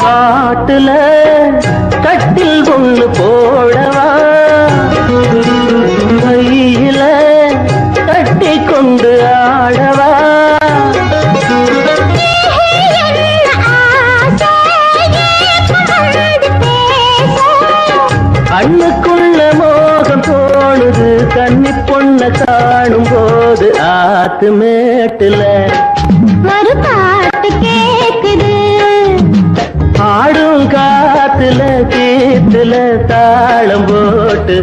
காட்டுல கட்டில் ஒண்ணு போடவா கையில கட்டி கொண்டு ஆடவா கண்ணுக்குள்ள மோகம் தோணுது கன்னி பொண்ண காணும் போது ஆத்து மேட்டுல ஒரு பாட்டு கேக்குது ஆடும் காத்துல கீத்துல தாளம் போட்டு